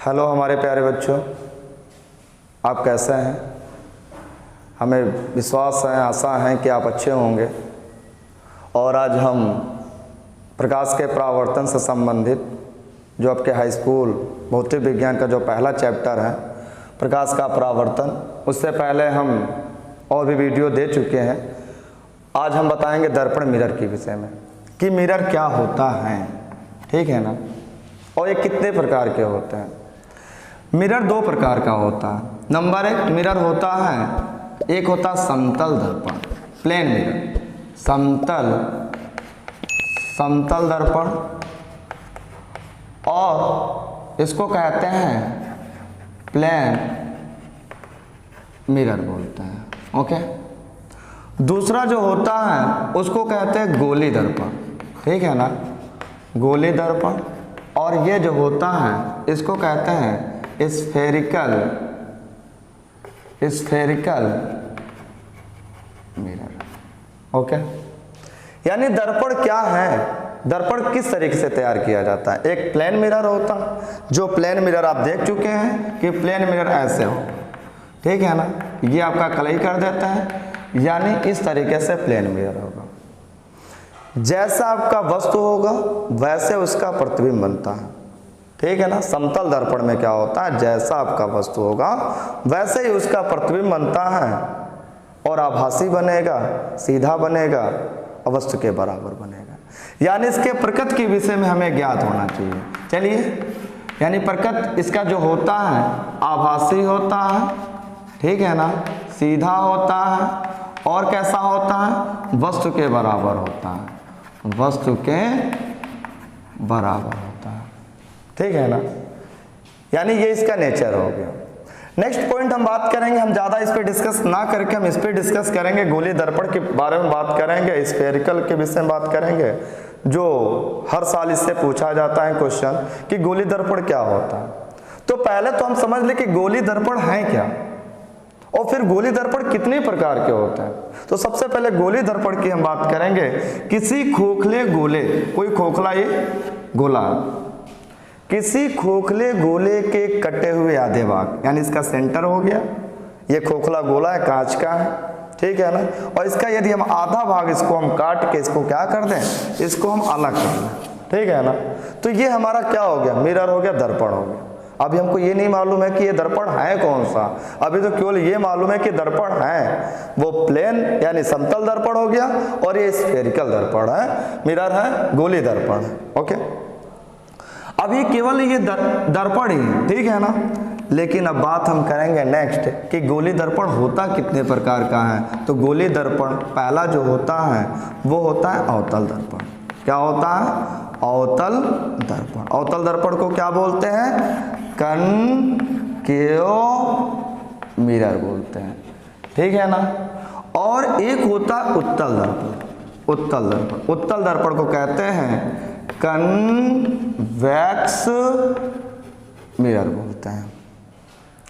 Hello हमारे प्यारे बच्चों, आप कैसे हैं? हमें विश्वास है, आशा है कि आप अच्छे होंगे। और आज हम प्रकाश के परावर्तन से संबंधित जो आपके हाई स्कूल भौतिक विज्ञान का जो पहला चैप्टर है प्रकाश का परावर्तन, उससे पहले हम और भी वीडियो दे चुके हैं। आज हम बताएंगे दर्पण मिरर के विषय में कि मिरर क्या होता है, ठीक है ना, और ये कितने प्रकार के होते हैं। मिरर दो प्रकार का होता है। नंबर एक मिरर होता है, एक होता है समतल दर्पण, प्लेन मिरर, समतल दर्पण, और इसको कहते हैं प्लेन मिरर बोलते हैं। ओके। दूसरा जो होता है उसको कहते हैं गोली दर्पण, ठीक है ना, गोली दर्पण। और ये जो होता है इसको कहते हैं स्फेरिकल मिरर। ओके। यानी दर्पण क्या है, दर्पण किस तरीके से तैयार किया जाता है। एक प्लेन मिरर होता है, जो प्लेन मिरर आप देख चुके हैं कि प्लेन मिरर ऐसे हो, ठीक है ना, ये आपका कलई कर देता है, यानी इस तरीके से प्लेन मिरर होगा। जैसा आपका वस्तु होगा वैसे उसका प्रतिबिंब बनता है, ठीक है ना। समतल दर्पण में क्या होता है, जैसा आपका वस्तु होगा वैसे ही उसका प्रतिबिंब बनता है और आभासी बनेगा, सीधा बनेगा और वस्तु के बराबर बनेगा। यानी इसके प्रकृति के विषय में हमें ज्ञात होना चाहिए। चलिए, यानी प्रकृति इसका जो होता है आभासी होता है, ठीक है ना, सीधा होता है और कैसा होता है, वस्तु के बराबर होता है, वस्तु के बराबर होता है, ठीक है ना। यानी ये इसका नेचर हो गया। नेक्स्ट पॉइंट हम बात करेंगे, हम ज़्यादा इस पे डिस्कस ना करके हम इस पे डिस्कस करेंगे, गोली दर्पण के बारे में बात करेंगे, स्फेरिकल के विषय में बात करेंगे, जो हर साल इससे पूछा जाता है क्वेश्चन कि गोली दर्पण क्या होता है। तो पहले तो हम समझ लें कि गोली दर्पण है क्या, और फिर गोली दर्पण कितने प्रकार के होते हैं। तो सबसे पहले गोली दर्पण की हम बात करेंगे। किसी खोखले गोले, कोई खोखला ये गोला, किसी खोखले गोले के कटे हुए आधे भाग, यानी इसका सेंटर हो गया, ये खोखला गोला है, कांच का है, ठीक है ना, और इसका यदि हम आधा भाग इसको हम काट के इसको क्या कर दें, इसको हम अलग कर दें, ठीक है ना, तो ये हमारा क्या हो गया, मिरर हो गया, दर्पण हो गया। अभी हमको ये नहीं मालूम है कि ये दर्पण है कौन सा, अभी तो केवल ये मालूम है कि दर्पण है, वो प्लेन यानी समतल दर्पण हो गया, और ये स्फेरिकल दर्पण है, मिरर है, गोली दर्पण है। ओके, अभी केवल ये दर्पण ही, ठीक है ना। लेकिन अब बात हम करेंगे नेक्स्ट कि गोली दर्पण होता कितने प्रकार का है। तो गोली दर्पण पहला जो होता है वो होता है अवतल दर्पण। क्या होता है, अवतल दर्पण। अवतल दर्पण को क्या बोलते हैं, कनकेव मिरर बोलते हैं, ठीक है ना। और एक होता है उत्तल दर्पण। उत्तल दर्पण को कहते हैं कन्वेक्स मिरर बोलते हैं,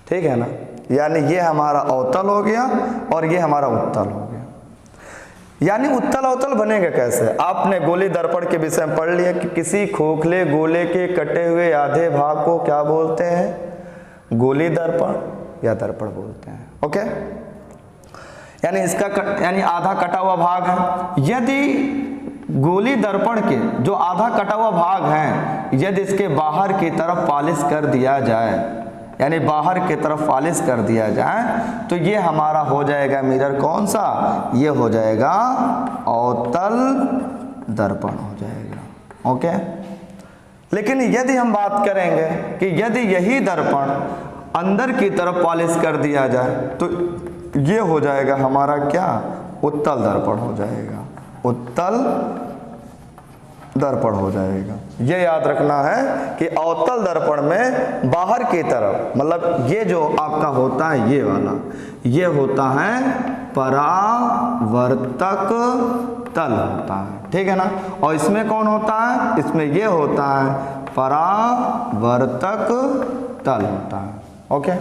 ठीक है ना। यानी ये हमारा अवतल हो गया और ये हमारा उत्तल हो गया। यानी उत्तल अवतल बनेगा कैसे, आपने गोली दर्पण के विषय में पढ़ लिया कि किसी खोखले गोले के कटे हुए आधे भाग को क्या बोलते हैं, गोली दर्पण या दर्पण बोलते हैं। ओके, यानी इसका यानी आधा कटा हुआ भाग है। यदि गोली दर्पण के जो आधा कटा हुआ भाग है, यदि इसके बाहर की तरफ पॉलिश कर दिया जाए, यानी बाहर की तरफ पॉलिश कर दिया जाए, तो ये हमारा हो जाएगा मिरर कौन सा, ये हो जाएगा अवतल दर्पण हो जाएगा। ओके। लेकिन यदि हम बात करेंगे कि यदि यही दर्पण अंदर की तरफ पॉलिश कर दिया जाए, तो ये हो जाएगा हमारा क्या, उत्तल दर्पण हो जाएगा, उत्तल दर्पण हो जाएगा। ये याद रखना है कि अवतल दर्पण में बाहर की तरफ, मतलब ये जो आपका होता है ये वाला, ये होता है परावर्तक तल होता है, ठीक है ना। और इसमें कौन होता है, इसमें ये होता है परावर्तक तल होता है। ओके,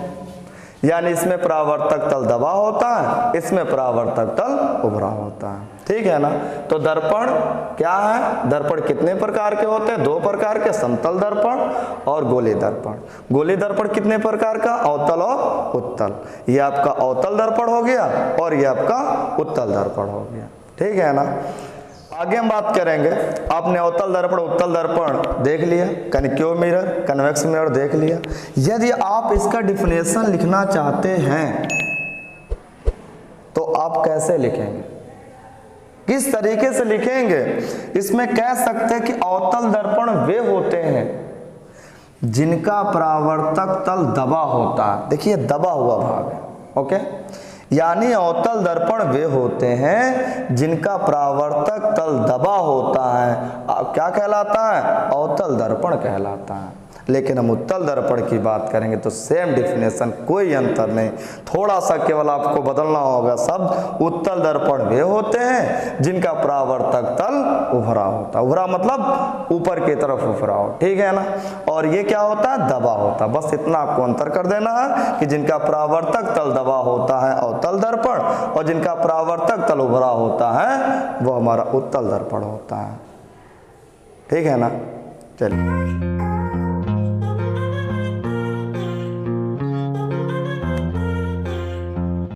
यानी इसमें परावर्तक तल दबा होता है, इसमें परावर्तक तल उभरा होता है। ठीक है ना। तो दर्पण क्या है, दर्पण कितने प्रकार के होते हैं? दो प्रकार के, समतल दर्पण और गोली दर्पण। गोली दर्पण कितने प्रकार का? अवतल और उत्तल। ये आपका अवतल दर्पण हो गया और ये आपका उत्तल दर्पण हो गया। ठीक है ना। आगे हम बात करेंगे, आपने अवतल दर्पण उत्तल दर्पण देख लिया, कनकेव मिरर, कन्वेक्स मिरर देख लिया। यदि आप इसका डिफिनेशन लिखना चाहते हैं तो आप कैसे लिखेंगे, किस तरीके से लिखेंगे? इसमें कह सकते हैं कि अवतल दर्पण वे होते हैं जिनका परावर्तक तल दबा होता है। देखिए दबा हुआ भाग है, ओके। यानी अवतल दर्पण वे होते हैं जिनका परावर्तक तल दबा होता है, क्या कहलाता है? अवतल दर्पण कहलाता है। लेकिन हम उत्तल दर्पण की बात करेंगे तो सेम डिफिनेशन, कोई अंतर नहीं, थोड़ा सा केवल आपको बदलना होगा शब्द। उत्तल दर्पण वे होते हैं जिनका परावर्तक तल उभरा होता है। उभरा मतलब ऊपर की तरफ उभरा हो, ठीक है ना। और ये क्या होता है? दबा होता है। बस इतना आपको अंतर कर देना है कि जिनका परावर्तक तल दबा होता है अवतल दर्पण, और जिनका परावर्तक तल उभरा होता है वो हमारा उत्तल दर्पण होता है। ठीक है ना। चलिए